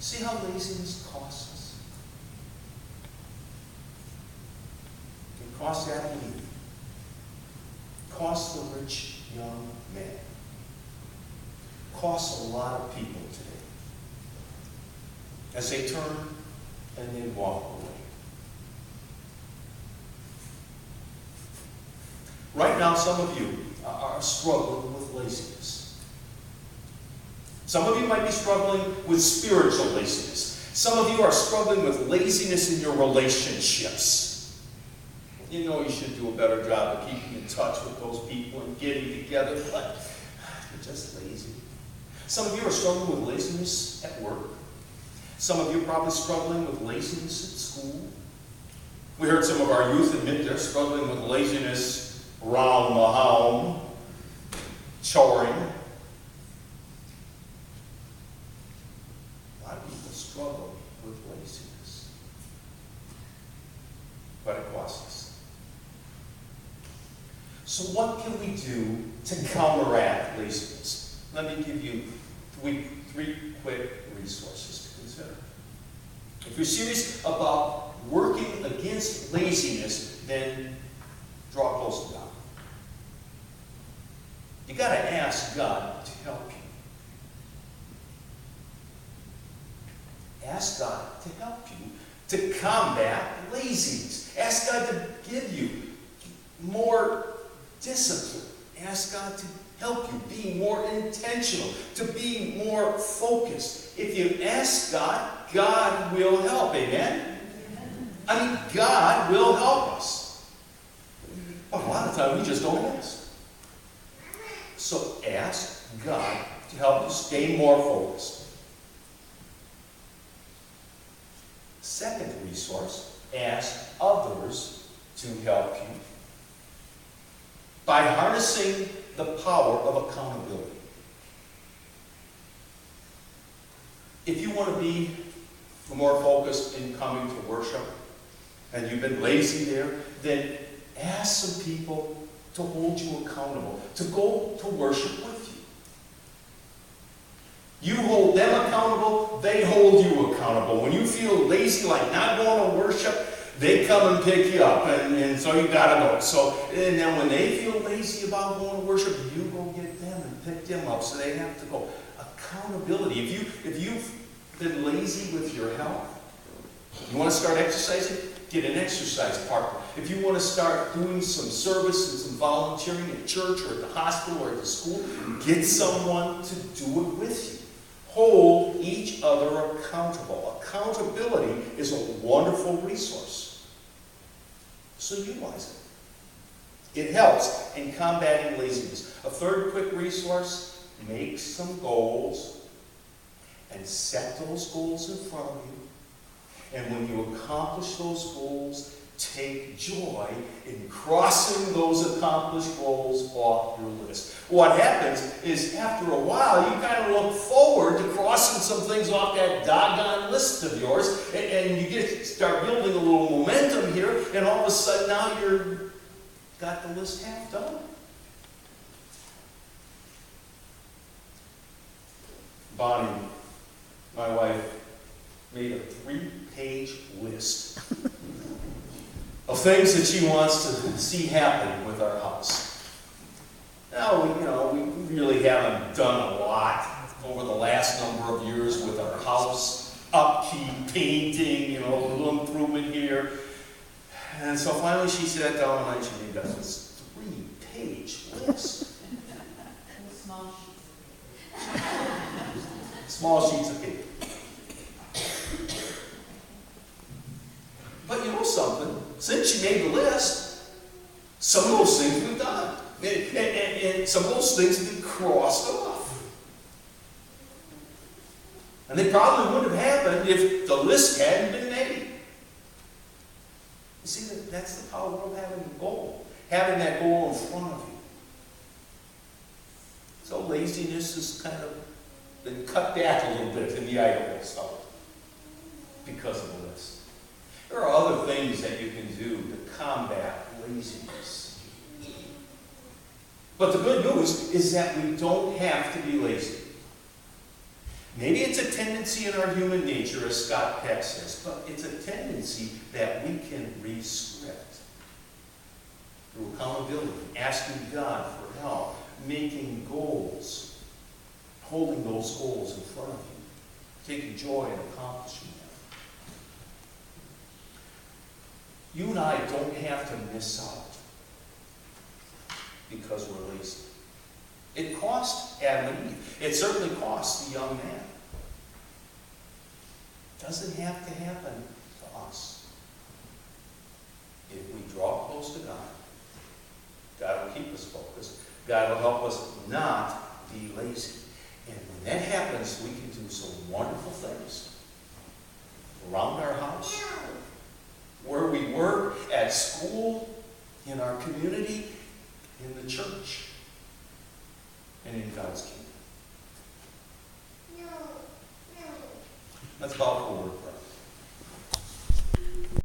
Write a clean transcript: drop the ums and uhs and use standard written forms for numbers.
See how laziness costs us? It costs Adam and Eve. It costs the rich young man. It costs a lot of people today as they turn and they walk away. Right now, some of you are struggling with laziness. Some of you might be struggling with spiritual laziness. Some of you are struggling with laziness in your relationships. You know you should do a better job of keeping in touch with those people and getting together, but you're just lazy. Some of you are struggling with laziness at work. Some of you are probably struggling with laziness at school. We heard some of our youth admit they're struggling with laziness around the home, choring. A lot of people struggle with laziness. But it costs us. So what can we do to counteract laziness? Let me give you three quick resources to consider. If you're serious about working against laziness, then draw close to God. You got to ask God to help you. Ask God to help you to combat laziness. Ask God to give you more discipline. Ask God to help you be more intentional, to be more focused. If you ask God, God will help. Amen? I mean, God will help us. But a lot of times we just don't ask. So ask God to help you stay more focused. Second resource, ask others to help you by harnessing the power of accountability. If you want to be more focused in coming to worship, and you've been lazy there, then ask some people to hold you accountable, to go to worship with you. You hold them accountable, they hold you accountable. When you feel lazy, like not going to worship, they come and pick you up, and so you got to go. So, and then when they feel lazy about going to worship, you go get them and pick them up, so they have to go. Accountability. If you've been lazy with your health, you want to start exercising? Get an exercise partner. If you want to start doing some service and some volunteering at church or at the hospital or at the school, get someone to do it with you. Hold each other accountable. Accountability is a wonderful resource. So utilize it. It helps in combating laziness. A third quick resource, make some goals and set those goals in front of you. And when you accomplish those goals, take joy in crossing those accomplished goals off your list. What happens is after a while, you kind of look forward to crossing some things off that doggone list of yours, and you start building a little momentum here, and all of a sudden now you've got the list half done. Bonnie, my wife, made a 3-page list of things that she wants to see happen with our house. Now, we really haven't done a lot over the last number of years with our house. Upkeep, painting, a little improvement here. And so finally she sat down and she made us this 3-page list. Small sheets of paper. But you know something? Since she made the list, some of those things we've done. And some of those things have been crossed off. And they probably wouldn't have happened if the list hadn't been made. You see, that's the power of having a goal. Having that goal in front of you. So laziness has kind of been cut back a little bit in the Idaho stuff because of the list. There are other things that you can do to combat laziness. But the good news is that we don't have to be lazy. Maybe it's a tendency in our human nature, as Scott Peck says, but it's a tendency that we can rescript through accountability, asking God for help, making goals, holding those goals in front of you, taking joy in accomplishing them. You and I don't have to miss out because we're lazy. It cost Adam and Eve. It certainly cost the young man. It doesn't have to happen to us. If we draw close to God, God will keep us focused. God will help us not be lazy. And when that happens, we can do some wonderful things around our house, where we work, at school, in our community, in the church, and in God's kingdom. Let's bow for a word of prayer.